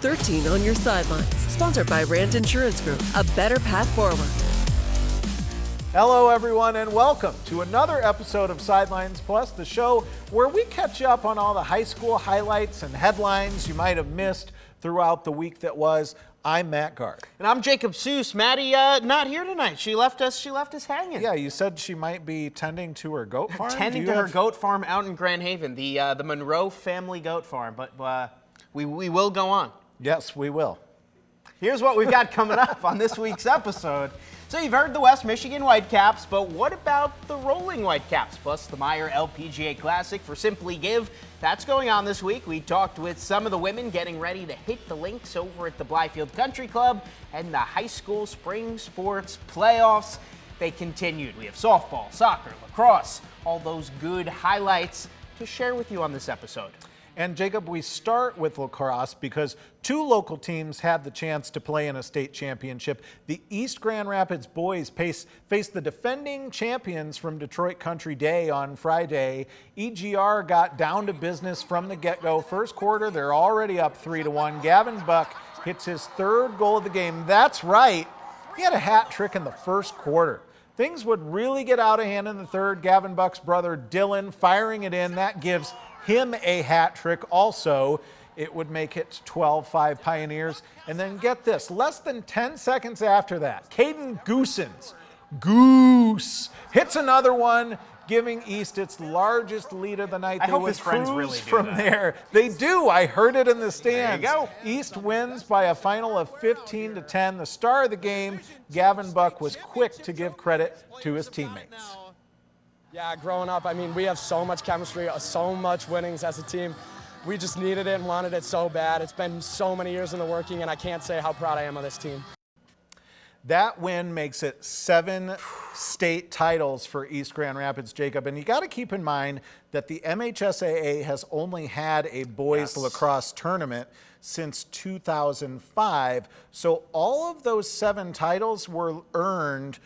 13 on your sidelines. Sponsored by Rand Insurance Group, a better path forward. Hello, everyone, and welcome to another episode of Sidelines Plus, the show where we catch up on all the high school highlights and headlines you might have missed throughout the week that was. I'm Matt Gard. And I'm Jacob Seus. Maddie not here tonight. She left us hanging. Yeah, you said she might be tending to her goat farm? Tending to her goat farm out in Grand Haven, the Monroe family goat farm. But we will go on. Yes, we will. Here's what we've got coming up on this week's episode. So you've heard the West Michigan Whitecaps, but what about the Rolling Whitecaps? Plus the Meijer LPGA Classic for Simply Give. That's going on this week. We talked with some of the women getting ready to hit the links over at the Blythefield Country Club, and the high school spring sports playoffs. They continued. We have softball, soccer, lacrosse, all those good highlights to share with you on this episode. And Jacob, we start with lacrosse because two local teams had the chance to play in a state championship. The East Grand Rapids boys faced the defending champions from Detroit Country Day on Friday. EGR got down to business from the get-go. First quarter, they're already up 3-1. Gavin Buck hits his third goal of the game. That's right, he had a hat trick in the first quarter. Things would really get out of hand in the third. Gavin Buck's brother Dylan firing it in. That gives him a hat trick also. It would make it 12-5 Pioneers. And then get this, less than 10 seconds after that, Caden Goose hits another one, giving East its largest lead of the night. I hope his friends really do from that. there. They do. I heard it in the stands. There you go. East wins by a final of 15-10. The star of the game, Gavin Buck, was quick to give credit to his teammates. Yeah, growing up, I mean, we have so much chemistry, so much winnings as a team. We just needed it and wanted it so bad. It's been so many years in the working, and I can't say how proud I am of this team. That win makes it 7 state titles for East Grand Rapids, Jacob. And you got to keep in mind that the MHSAA has only had a boys lacrosse tournament since 2005. So all of those 7 titles were earned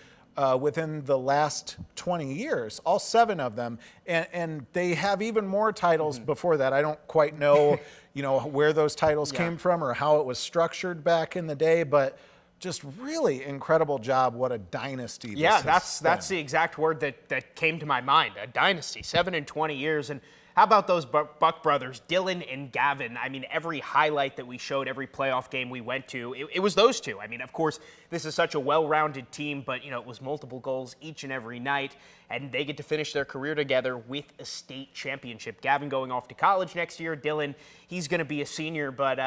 within the last 20 years, all 7 of them, and they have even more titles before that. I don't quite know, where those titles came from or how it was structured back in the day, but just really incredible job. What a dynasty! Yeah, that's the exact word that came to my mind. A dynasty, 7 in 20 years, and. How about those Buck brothers, Dylan and Gavin? I mean, every highlight that we showed, every playoff game we went to, it was those two. I mean, of course, this is such a well-rounded team, but, it was multiple goals each and every night, and they get to finish their career together with a state championship. Gavin going off to college next year. Dylan, he's going to be a senior, but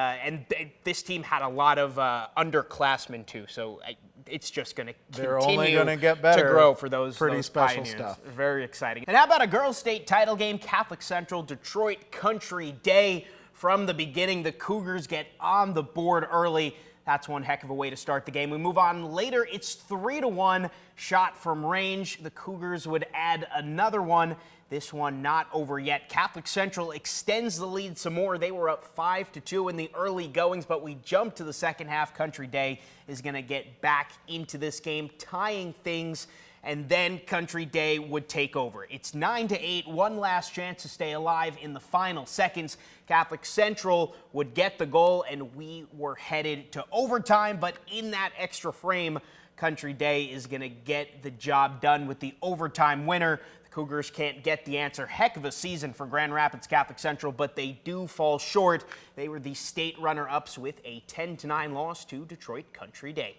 this team had a lot of underclassmen, too, so it's just going to continue get better. to grow for those special Pioneers. stuff. Very exciting. And how about a girls' state title game? Catholic Central, Detroit Country Day. From the beginning, the Cougars get on the board early. That's one heck of a way to start the game. We move on later. It's 3-1 shot from range. The Cougars would add another one. This one not over yet. Catholic Central extends the lead some more. They were up 5-2 in the early goings, but we jump to the second half. Country Day is going to get back into this game, tying things, and then Country Day would take over. It's 9-8, one last chance to stay alive in the final seconds. Catholic Central would get the goal, and we were headed to overtime, but in that extra frame, Country Day is going to get the job done with the overtime winner. Cougars can't get the answer. Heck of a season for Grand Rapids Catholic Central, but they do fall short. They were the state runner-ups with a 10-9 loss to Detroit Country Day.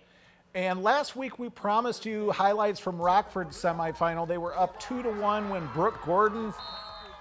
And last week we promised you highlights from Rockford's semifinal. They were up 2-1 when Brooke Gordon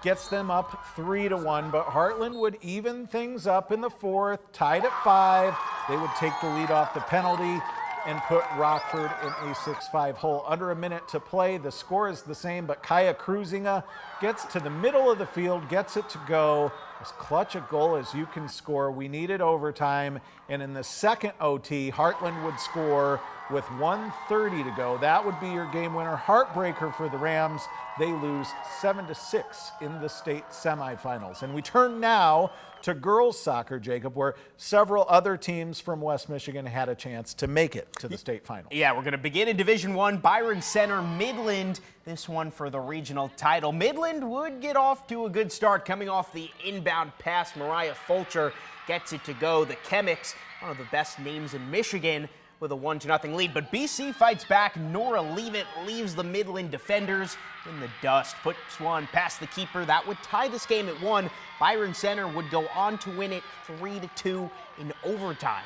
gets them up 3-1, but Heartland would even things up in the fourth, tied at 5. They would take the lead off the penalty and put Rockford in a 6-5 hole. Under a minute to play, the score is the same, but Kaya Cruzinga gets to the middle of the field, gets it to go. As clutch a goal as you can score. We needed overtime, and in the second OT, Heartland would score with 1:30 to go. That would be your game winner. Heartbreaker for the Rams. They lose 7-6 in the state semifinals. And we turn now to girls soccer, Jacob, where several other teams from West Michigan had a chance to make it to the state final. Yeah, we're going to begin in Division I, Byron Center, Midland. This one for the regional title. Midland would get off to a good start coming off the inbound inbound pass. Mariah Fulcher gets it to go. The Chemics, one of the best names in Michigan, with a 1-0 lead. But BC fights back. Nora Leavitt leaves the Midland defenders in the dust. Puts one past the keeper. That would tie this game at 1. Byron Center would go on to win it 3-2 in overtime.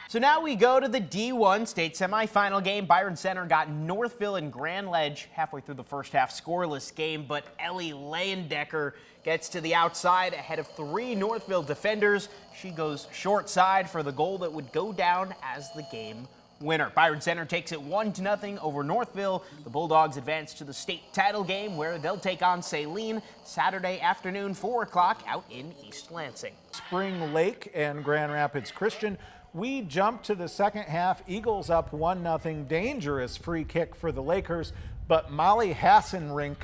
So now we go to the D1 state semifinal game. Byron Center got Northville and Grand Ledge halfway through the first half, scoreless game, but Ellie Leyendecker gets to the outside ahead of 3 Northville defenders. She goes short side for the goal that would go down as the game winner. Byron Center takes it 1-0 over Northville. The Bulldogs advance to the state title game where they'll take on Saline Saturday afternoon, 4 o'clock out in East Lansing. Spring Lake and Grand Rapids Christian. We jump to the second half. Eagles up 1-0. Dangerous free kick for the Lakers, but Molly Hassenrink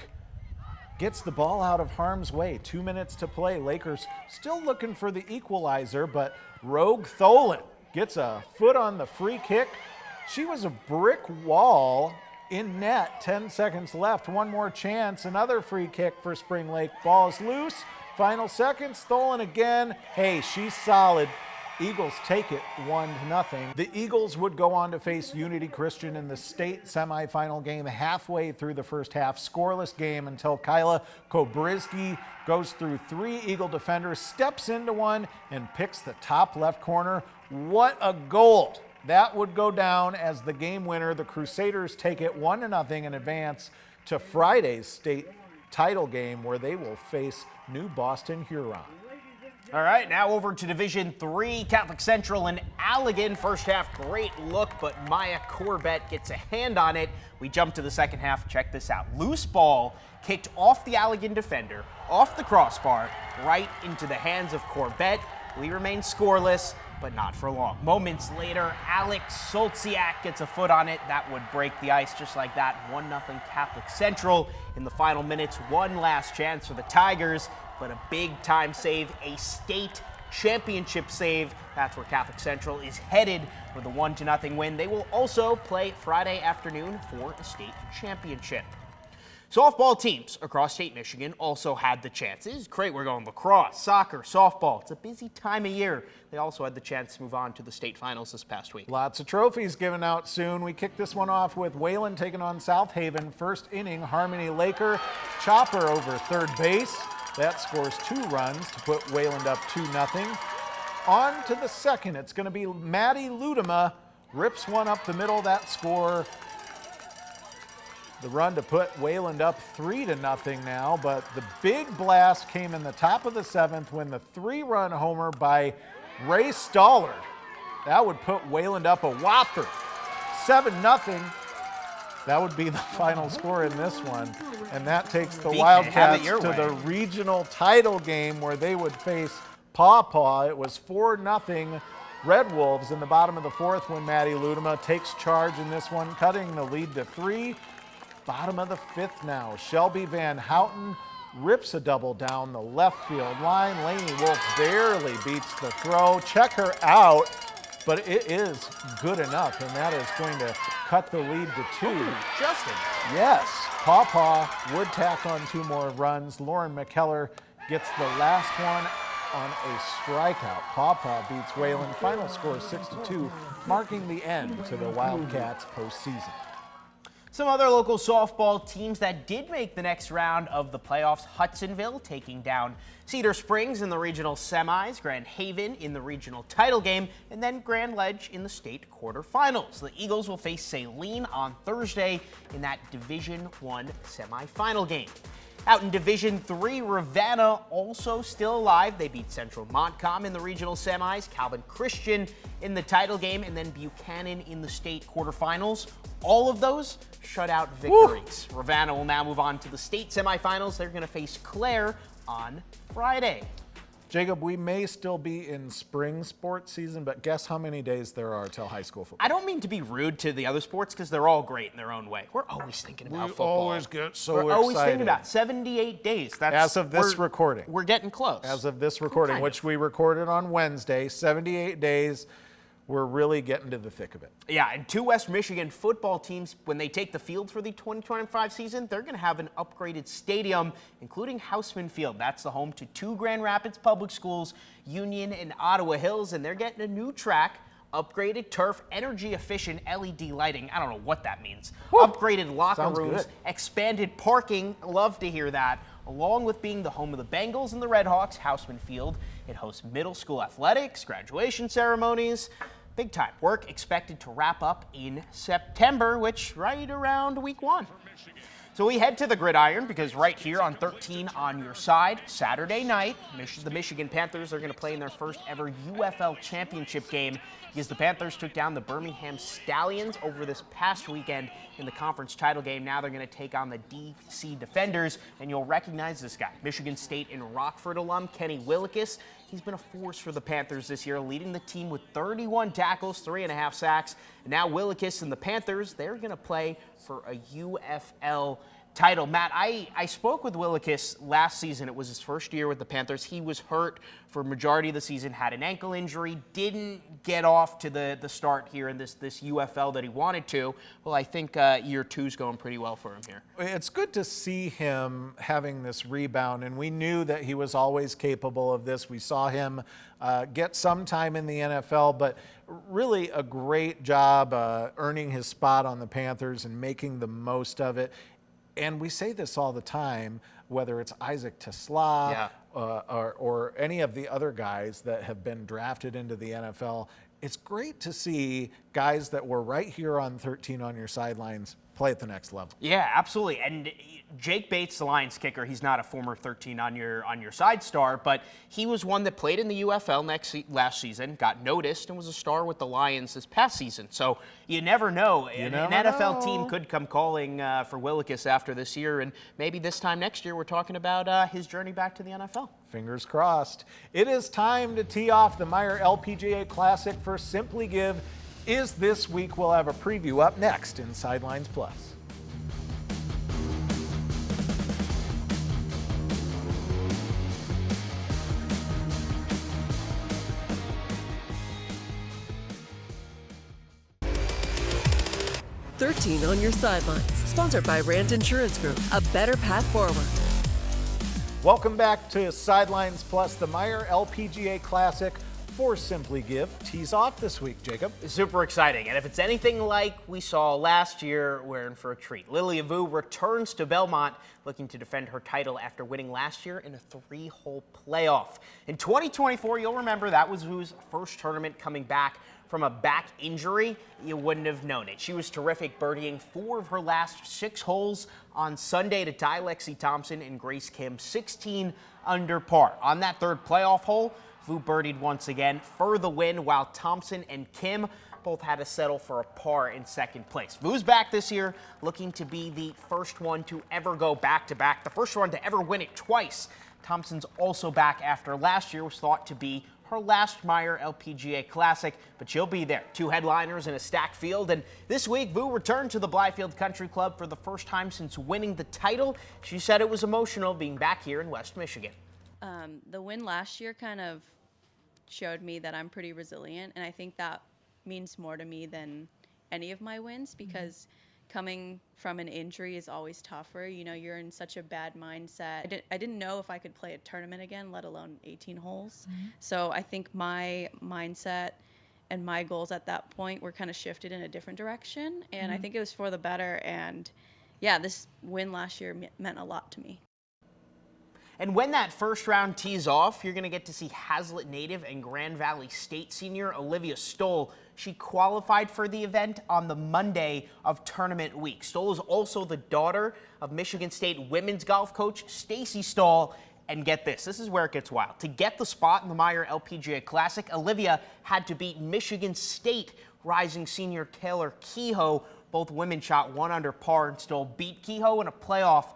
gets the ball out of harm's way. 2 minutes to play. Lakers still looking for the equalizer, but Rogue Tholen gets a foot on the free kick. She was a brick wall in net. 10 seconds left. One more chance. Another free kick for Spring Lake. Ball is loose. Final seconds. Tholen again. Hey, she's solid. Eagles take it 1-0. The Eagles would go on to face Unity Christian in the state semifinal game halfway through the first half. Scoreless game until Kyla Kobrizki goes through 3 Eagle defenders, steps into one, and picks the top left corner. What a goal! That would go down as the game winner. The Crusaders take it 1-0 and advance to Friday's state title game where they will face New Boston Huron. All right, now over to Division III, Catholic Central and Allegan. First half, great look, but Maya Corbett gets a hand on it. We jump to the second half. Check this out. Loose ball kicked off the Allegan defender, off the crossbar, right into the hands of Corbett. We remain scoreless, but not for long. Moments later, Alex Soltsiak gets a foot on it. That would break the ice just like that. 1-0 Catholic Central. In the final minutes, one last chance for the Tigers, but a big-time save, a state championship save. That's where Catholic Central is headed with a 1-0 win. They will also play Friday afternoon for a state championship. Softball teams across state Michigan also had the chances. Great, we're going lacrosse, soccer, softball. It's a busy time of year. They also had the chance to move on to the state finals this past week. Lots of trophies given out soon. We kick this one off with Wayland taking on South Haven. First inning, Harmony Laker, chopper over third base. That scores 2 runs to put Wayland up 2-0. On to the second. It's going to be Maddie Ludema. Rips one up the middle. That score, the run to put Wayland up 3-0 now. But the big blast came in the top of the 7th when the 3-run homer by Ray Stollard. That would put Wayland up a whopper 7-0. That would be the final score in this one. And that takes the Wildcats to the regional title game where they would face Paw Paw. It was 4-0 Red Wolves in the bottom of the 4th when Maddie Ludema takes charge in this one, cutting the lead to 3. Bottom of the 5th now. Shelby Van Houten rips a double down the left field line. Lainey Wolf barely beats the throw. Check her out. But it is good enough, and that is going to cut the lead to 2. Justin. Yes, Paw Paw would tack on 2 more runs. Lauren McKellar gets the last one on a strikeout. Paw Paw beats Wayland. Final score 6-2, marking the end to the Wildcats postseason. Some other local softball teams that did make the next round of the playoffs. Hudsonville taking down Cedar Springs in the regional semis, Grand Haven in the regional title game, and then Grand Ledge in the state quarterfinals. The Eagles will face Saline on Thursday in that Division I semifinal game. Out in Division III, Ravenna also still alive. They beat Central Montcalm in the regional semis, Calvin Christian in the title game, and then Buchanan in the state quarterfinals. All of those shutout victories. Woo! Ravenna will now move on to the state semifinals. They're going to face Clare on Friday. Jacob, we may still be in spring sports season, but guess how many days there are till high school football? I don't mean to be rude to the other sports because they're all great in their own way. We're always thinking about football. We always get so excited. We're always thinking about 78 days. That's, as of this recording. We're getting close. As of this recording, which we recorded on Wednesday, 78 days. we're really getting to the thick of it. Yeah, and two West Michigan football teams, when they take the field for the 2025 season, they're going to have an upgraded stadium, including Houseman Field. That's the home to two Grand Rapids public schools, Union and Ottawa Hills, and they're getting a new track, upgraded turf, energy-efficient LED lighting. I don't know what that means. Woo! Upgraded locker Sounds rooms, good. expanded parking. Love to hear that. Along with being the home of the Bengals and the Redhawks, Houseman Field, it hosts middle school athletics, graduation ceremonies. Big time work expected to wrap up in September, which right around week 1. So we head to the gridiron because right here on 13 on your side, Saturday night, the Michigan Panthers are going to play in their first ever UFL championship game because the Panthers took down the Birmingham Stallions over this past weekend in the conference title game. Now they're going to take on the DC Defenders, and you'll recognize this guy, Michigan State and Rockford alum Kenny Willekes. He's been a force for the Panthers this year, leading the team with 31 tackles, 3.5 sacks. And now Willekes and the Panthers, they're going to play for a UFL title. Matt, I spoke with Willekes last season. It was his first year with the Panthers. He was hurt for a majority of the season, had an ankle injury, didn't get off to the start here in this UFL that he wanted to. Well, I think year 2's going pretty well for him here. It's good to see him having this rebound, and we knew that he was always capable of this. We saw him get some time in the NFL, but really a great job earning his spot on the Panthers and making the most of it. And we say this all the time, whether it's Isaac Tesla or any of the other guys that have been drafted into the NFL. It's great to see guys that were right here on 13 on your sidelines play at the next level. Yeah, absolutely. And Jake Bates, the Lions kicker, he's not a former 13 on your side star, but he was one that played in the UFL last season, got noticed, and was a star with the Lions this past season. So you never know. An NFL team could come calling for Willekes after this year, and maybe this time next year we're talking about his journey back to the NFL. Fingers crossed. It is time to tee off the Meijer LPGA Classic for Simply Give. Is this week. We'll have a preview up next in Sidelines Plus. "13 on your sidelines", sponsored by Rand Insurance Group, a better path forward. Welcome back to Sidelines Plus, the Meijer LPGA Classic for Simply Give. Tees off this week, Jacob. Super exciting. And if it's anything like we saw last year, we're in for a treat. Lilia Vu returns to Belmont looking to defend her title after winning last year in a 3-hole playoff. In 2024, you'll remember that was Vu's first tournament coming back from a back injury. You wouldn't have known it. She was terrific, birdieing 4 of her last 6 holes on Sunday to tie Lexi Thompson and Grace Kim 16 under par. On that third playoff hole, Vu birdied once again for the win, while Thompson and Kim both had to settle for a par in second place. Vu's back this year, looking to be the first one to ever go back-to-back, the first one to ever win it twice. Thompson's also back after last year was thought to be her last Meijer LPGA Classic, but she'll be there. 2 headliners in a stacked field, and this week Vu returned to the Blythefield Country Club for the first time since winning the title. She said it was emotional being back here in West Michigan. The win last year kind of showed me that I'm pretty resilient, and I think that means more to me than any of my wins, because coming from an injury is always tougher. You know, you're in such a bad mindset. I didn't know if I could play a tournament again, let alone 18 holes. So I think my mindset and my goals at that point were kind of shifted in a different direction, and I think it was for the better. And yeah, this win last year meant a lot to me. And when that first round tees off, you're going to get to see Hazlitt native and Grand Valley State senior Olivia Stoll. She qualified for the event on the Monday of tournament week. Stoll is also the daughter of Michigan State women's golf coach Stacy Stoll. And get this is where it gets wild. To get the spot in the Meijer LPGA Classic, Olivia had to beat Michigan State rising senior Taylor Kehoe. Both women shot 1 under par, and Stoll beat Kehoe in a playoff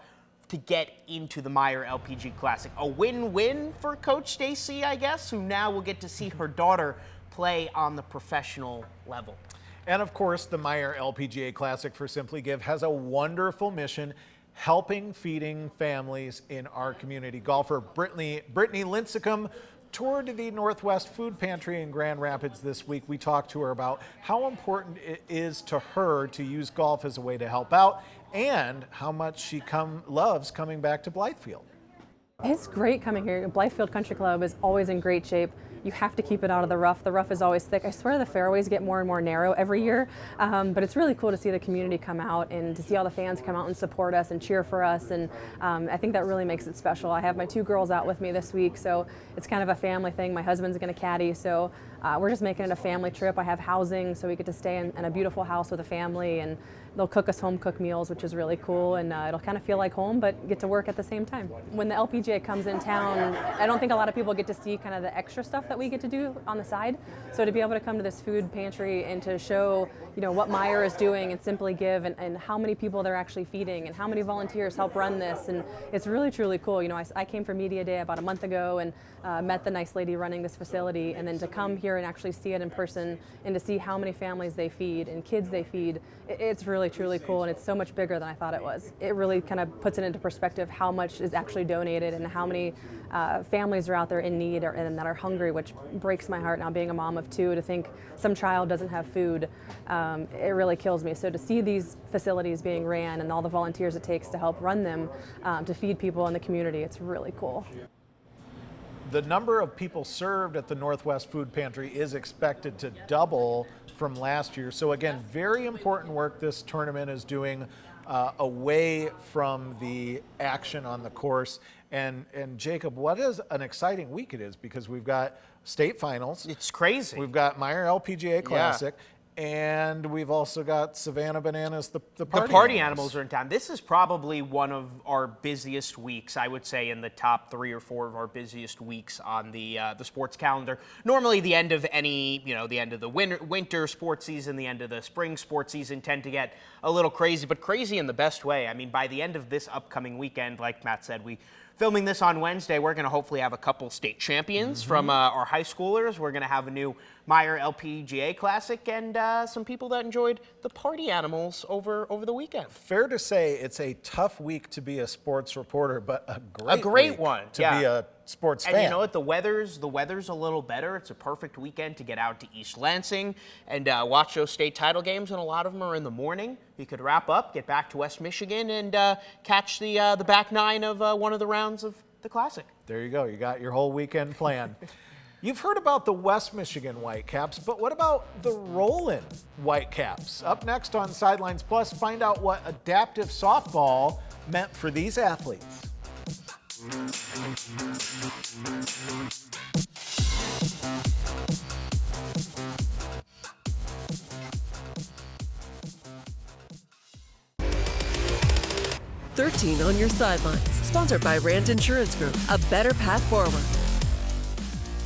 to get into the Meijer LPGA Classic. A win-win for Coach Stacy, I guess, who now will get to see her daughter play on the professional level. And of course, the Meijer LPGA Classic for Simply Give has a wonderful mission, helping feeding families in our community. Golfer Brittany Lincecum toured the Northwest Food Pantry in Grand Rapids this week. We talked to her about how important it is to her to use golf as a way to help out and how much she loves coming back to Blythefield. It's great coming here. Blythefield Country Club is always in great shape. You have to keep it out of the rough. The rough is always thick. I swear the fairways get more and more narrow every year, but it's really cool to see the community come out and to see all the fans come out and support us and cheer for us, and I think that really makes it special. I have my 2 girls out with me this week, so it's kind of a family thing. My husband's going to caddy, so we're just making it a family trip. I have housing, so we get to stay in a beautiful house with a family, and they'll cook us home-cooked meals, which is really cool, and it'll kind of feel like home, but get to work at the same time. When the LPGA comes in town, I don't think a lot of people get to see kind of the extra stuff that we get to do on the side. So to be able to come to this food pantry and to show, you know, what Meijer is doing and Simply Give, and how many people they're actually feeding and how many volunteers help run this, and it's really truly cool. You know, I came for Media Day about a month ago and met the nice lady running this facility, and then to come here and actually see it in person and to see how many families they feed and kids they feed, it's really truly cool, and it's so much bigger than I thought it was. It really kind of puts it into perspective how much is actually donated and how many families are out there in need and that are hungry, which breaks my heart now being a mom of 2 to think some child doesn't have food. It really kills me. So to see these facilities being ran and all the volunteers it takes to help run them, to feed people in the community, it's really cool. The number of people served at the Northwest Food Pantry is expected to double from last year. So again, very important work this tournament is doing away from the action on the course. And Jacob, what is an exciting week it is, because we've got state finals. It's crazy. We've got Meijer LPGA Classic. Yeah. And we've also got Savannah Bananas, the party animals are in town. This is probably one of our busiest weeks, I would say, in the top 3 or 4 of our busiest weeks on the sports calendar. Normally, the end of the end of the winter sports season, the end of the spring sports season tend to get a little crazy, but crazy in the best way. I mean, by the end of this upcoming weekend, like Matt said, filming this on Wednesday, we're going to hopefully have a couple state champions from our high schoolers. We're going to have a new Meijer LPGA Classic and some people that enjoyed the party animals over the weekend. Fair to say it's a tough week to be a sports reporter, but a great one to be a sports fan. And you know what? The weather's a little better. It's a perfect weekend to get out to East Lansing and watch those state title games, and a lot of them are in the morning. You could wrap up, get back to West Michigan, and catch the back 9 of one of the rounds of the Classic. There you go. You got your whole weekend planned. You've heard about the West Michigan Whitecaps, but what about the Roland Whitecaps? Up next on Sidelines Plus, find out what adaptive softball meant for these athletes. "13 on Your Sidelines," sponsored by Rand Insurance Group, a better path forward.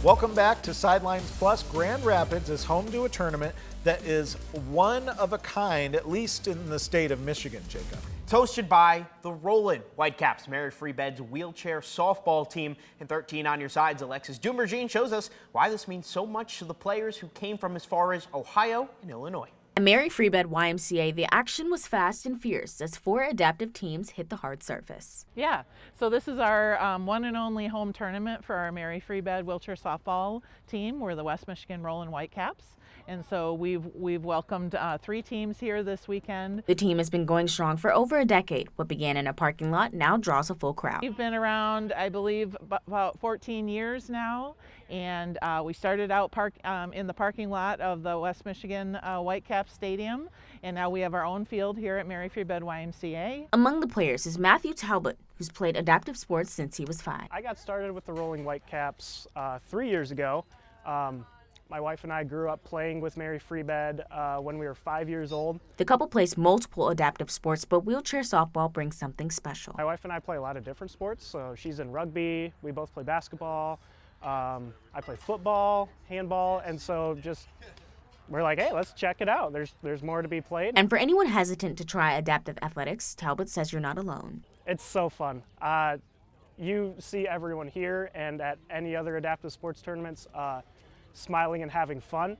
Welcome back to Sidelines Plus. Grand Rapids is home to a tournament that is one of a kind, at least in the state of Michigan, Jacob. It's hosted by the Roland Whitecaps, Mary Free Bed's wheelchair softball team. And 13 on Your Sides, Alexis Dumergine shows us why this means so much to the players who came from as far as Ohio and Illinois. At Mary Free Bed YMCA, the action was fast and fierce as 4 adaptive teams hit the hard surface. Yeah, so this is our one and only home tournament for our Mary Free Bed wheelchair softball team. We're the West Michigan Roland Whitecaps, and so we've welcomed 3 teams here this weekend. The team has been going strong for over a decade. What began in a parking lot now draws a full crowd. We've been around, I believe, about 14 years now, and we started out in the parking lot of the West Michigan Whitecaps Stadium, and now we have our own field here at Mary Free Bed YMCA. Among the players is Matthew Talbot, who's played adaptive sports since he was 5. I got started with the Rolling Whitecaps 3 years ago. My wife and I grew up playing with Mary Free Bed when we were 5 years old. The couple plays multiple adaptive sports, but wheelchair softball brings something special. My wife and I play a lot of different sports. So she's in rugby, we both play basketball. I play football, handball, and so we're like, hey, let's check it out. There's more to be played. And for anyone hesitant to try adaptive athletics, Talbot says you're not alone. It's so fun. You see everyone here and at any other adaptive sports tournaments smiling and having fun.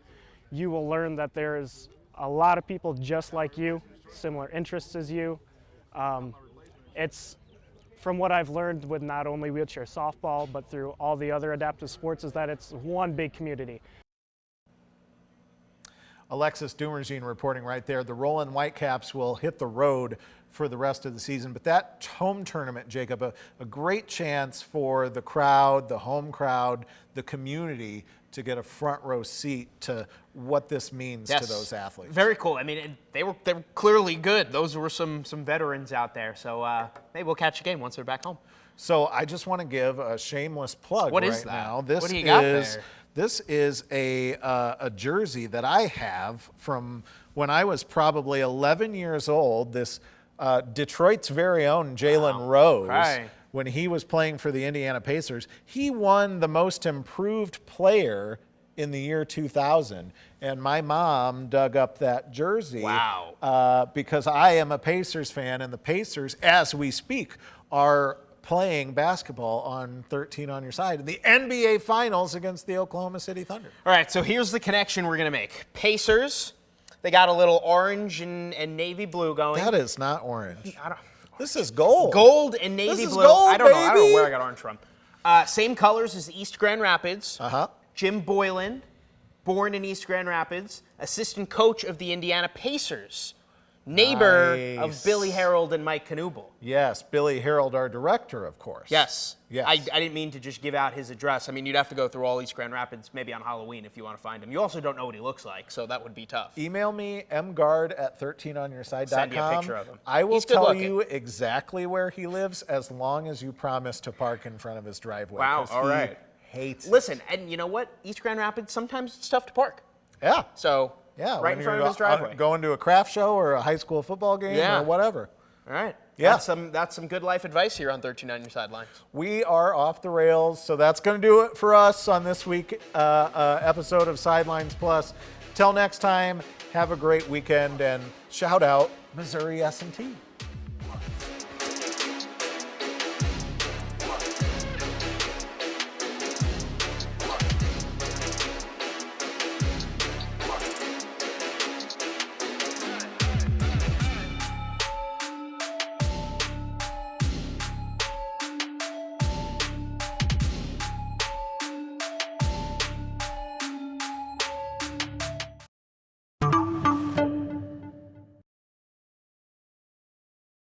You will learn that there's a lot of people just like you, similar interests as you. It's from what I've learned with not only wheelchair softball, but through all the other adaptive sports, is that it's one big community. Alexis Dumergine reporting right there. The Roland Whitecaps will hit the road for the rest of the season. But that home tournament, Jacob, a great chance for the crowd, the home crowd, the community to get a front row seat to what this means to those athletes. Very cool. I mean, they were clearly good. Those were some veterans out there. So maybe we'll catch a game once they're back home. So I just want to give a shameless plug now. What do you got there? This is a jersey that I have from when I was probably 11 years old. This Detroit's very own Jalen Rose, when he was playing for the Indiana Pacers, he won the most improved player in the year 2000. And my mom dug up that jersey because I am a Pacers fan, and the Pacers, as we speak, are playing basketball on 13 on your side in the NBA Finals against the Oklahoma City Thunder. All right, so here's the connection we're going to make. Pacers, they got a little orange and navy blue going. That is not orange. This is gold. Gold and navy blue. Gold, I don't know where I got orange from. Same colors as East Grand Rapids. Jim Boylan, born in East Grand Rapids, assistant coach of the Indiana Pacers. Neighbor of Billy Harold and Mike Knuble. Yes, Billy Harold, our director, of course. Yes. I didn't mean to just give out his address. I mean, you'd have to go through all East Grand Rapids, maybe on Halloween if you want to find him. You also don't know what he looks like, so that would be tough. Email me, mgard@13onyourside.com. Send you a picture of him. I will tell you exactly where he lives as long as you promise to park in front of his driveway. Wow, all right. Hates Listen, and you know what? East Grand Rapids, sometimes it's tough to park. Yeah. So, yeah, right in front of his driveway. Going to a craft show or a high school football game or whatever. All right. Yeah. That's some good life advice here on 13 on Your Sidelines. We are off the rails, so that's going to do it for us on this week episode of Sidelines Plus. Till next time, have a great weekend, and shout out Missouri S&T.